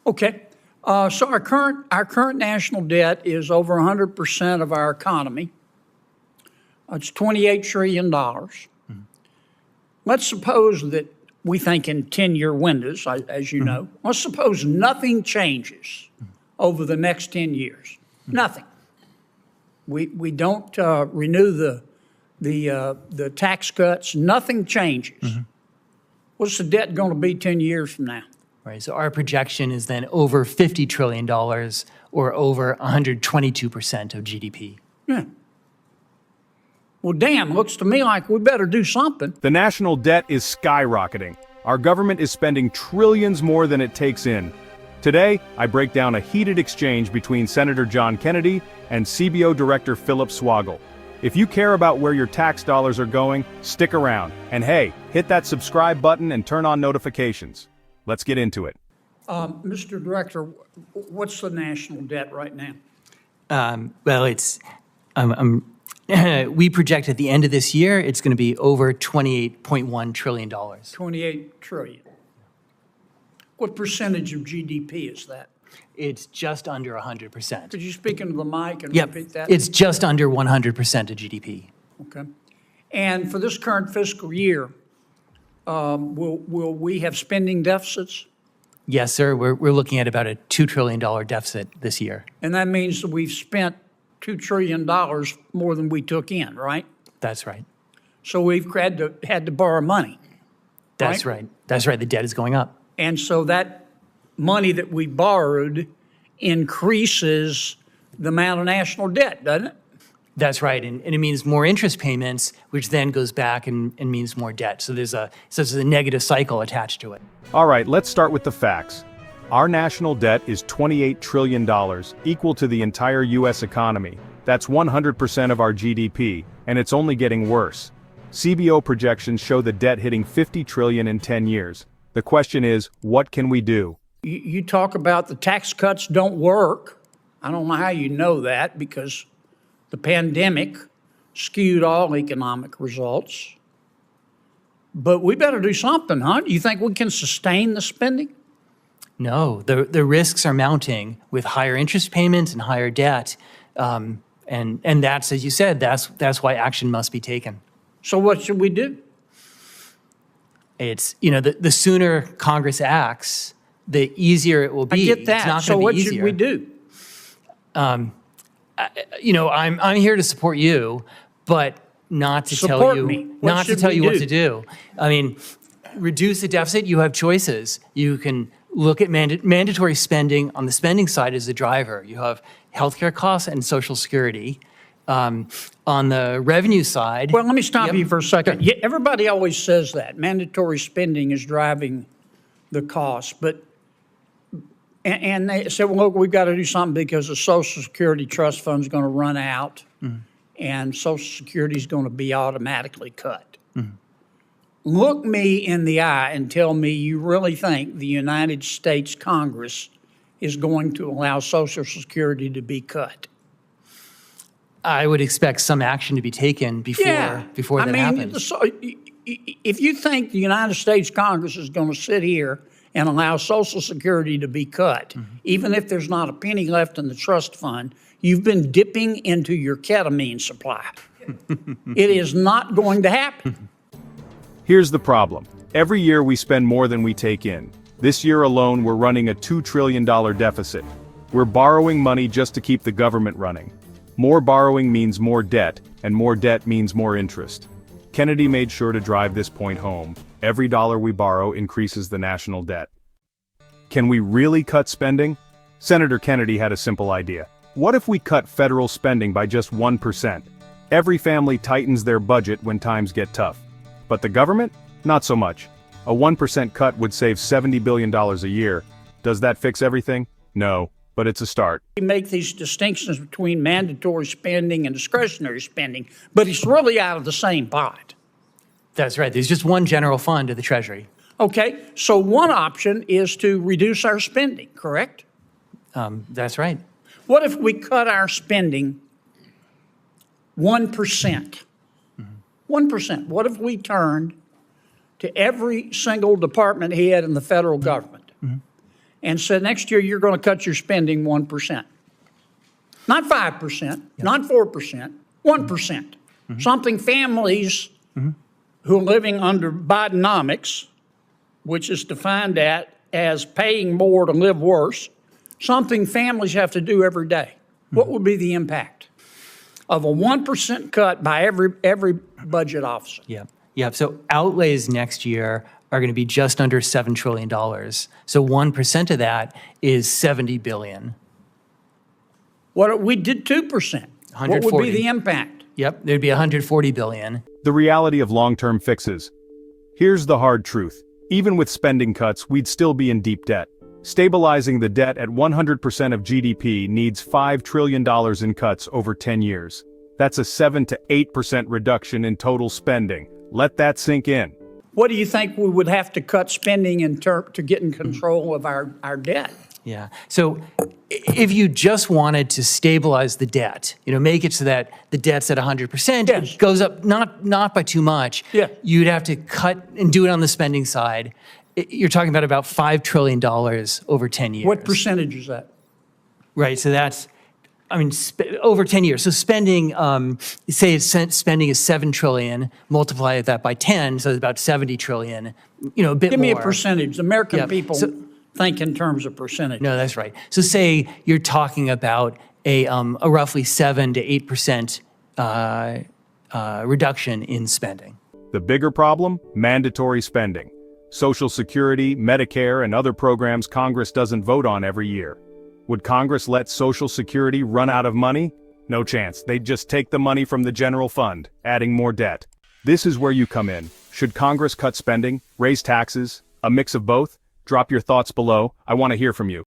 Okay. So our current national debt is over 100% of our economy. It's $28 trillion. Let's suppose that we think in 10-year windows, as you know. Let's suppose nothing changes over the next 10 years. Nothing. We don't renew the tax cuts. Nothing changes. What's the debt going to be 10 years from now? Right, so our projection is then over $50 trillion or over 122% of GDP. Yeah. Well, damn, looks to me like we better do something. The national debt is skyrocketing. Our government is spending trillions more than it takes in. Today, I break down a heated exchange between Senator John Kennedy and CBO Director Phillip Swagel. If you care about where your tax dollars are going, stick around. And hey, hit that subscribe button and turn on notifications. Let's get into it. Mr. Director, what's the national debt right now? Well, it's we project at the end of this year, it's going to be over $28.1 trillion. 28 trillion. What percentage of GDP is that? It's just under 100%. Could you speak into the mic and Yep, repeat that? it's just under 100% of GDP. Okay. And for this current fiscal year, will we have spending deficits? Yes, sir. We're looking at about a $2 trillion deficit this year. And that means that we've spent $2 trillion more than we took in, right? That's right. So we've had to borrow money. That's right. That's right. The debt is going up. And so that money that we borrowed increases the amount of national debt, doesn't it? That's right. And it means more interest payments, which then goes back and means more debt. So there's a negative cycle attached to it. All right, let's start with the facts. Our national debt is $28 trillion, equal to the entire U.S. economy. That's 100% of our GDP, and it's only getting worse. CBO projections show the debt hitting $50 trillion in 10 years. The question is, what can we do? You talk about the tax cuts don't work. I don't know how you know that, because the pandemic skewed all economic results. But we better do something, huh? Do you think we can sustain the spending? No, the risks are mounting with higher interest payments and higher debt. And that's, as you said, that's why action must be taken. So what should we do? It's, the sooner Congress acts, the easier it will be. I get that. It's not So gonna be what easier. should we do? I'm here to support you, but not to tell you what to do. I mean, reduce the deficit. You have choices. You can look at mandatory spending. On the spending side is the driver. You have healthcare costs and Social Security. On the revenue side. Well, let me stop you for a second. Yeah, everybody always says that mandatory spending is driving the cost, but. And they said, well, look, we've got to do something because the Social Security trust fund is going to run out and Social Security is going to be automatically cut. Look me in the eye and tell me you really think the United States Congress is going to allow Social Security to be cut. I would expect some action to be taken before that happens. So if you think the United States Congress is going to sit here and allow Social Security to be cut, even if there's not a penny left in the trust fund, you've been dipping into your ketamine supply. It is not going to happen. Here's the problem. Every year we spend more than we take in. This year alone we're running a $2 trillion deficit. We're borrowing money just to keep the government running. More borrowing means more debt, and more debt means more interest. Kennedy made sure to drive this point home. Every dollar we borrow increases the national debt. Can we really cut spending? Senator Kennedy had a simple idea. What if we cut federal spending by just 1%? Every family tightens their budget when times get tough. But the government? Not so much. A 1% cut would save $70 billion a year. Does that fix everything? No, but it's a start. We make these distinctions between mandatory spending and discretionary spending, but it's really out of the same pot. That's right. There's just one general fund of the Treasury. Okay, so one option is to reduce our spending, correct? That's right. What if we cut our spending 1%? 1%. What if we turned to every single department head in the federal government and said, next year you're going to cut your spending 1%. Not 5%, not 4%, 1%. Something families who are living under Bidenomics, which is defined as paying more to live worse, something families have to do every day. What would be the impact of a 1% cut by every budget officer? Yeah. So outlays next year are going to be just under $7 trillion. So 1% of that is $70 billion. What we did 2%? What would be the impact? Yep, there'd be $140 billion. The reality of long-term fixes. Here's the hard truth. Even with spending cuts, we'd still be in deep debt. Stabilizing the debt at 100% of GDP needs $5 trillion in cuts over 10 years. That's a 7 to 8% reduction in total spending. Let that sink in. What do you think we would have to cut spending to get in control of our debt? Yeah. So if you just wanted to stabilize the debt, make it so that the debt's at 100%, Yes. it goes up not by too much. Yeah. You'd have to cut and do it on the spending side. You're talking about $5 trillion over 10 years. What percentage is that? Right. So that's, over 10 years. So spending, say spending is $7 trillion, multiply that by 10, so it's about $70 trillion, a bit more. Give me a percentage. American people So, think in terms of percentage. no, that's right. So say you're talking about a roughly 7 to 8% reduction in spending. The bigger problem? Mandatory spending. Social Security, Medicare, and other programs Congress doesn't vote on every year. Would Congress let Social Security run out of money? No chance. They'd just take the money from the general fund, adding more debt. This is where you come in. Should Congress cut spending, raise taxes, a mix of both? Drop your thoughts below. I want to hear from you.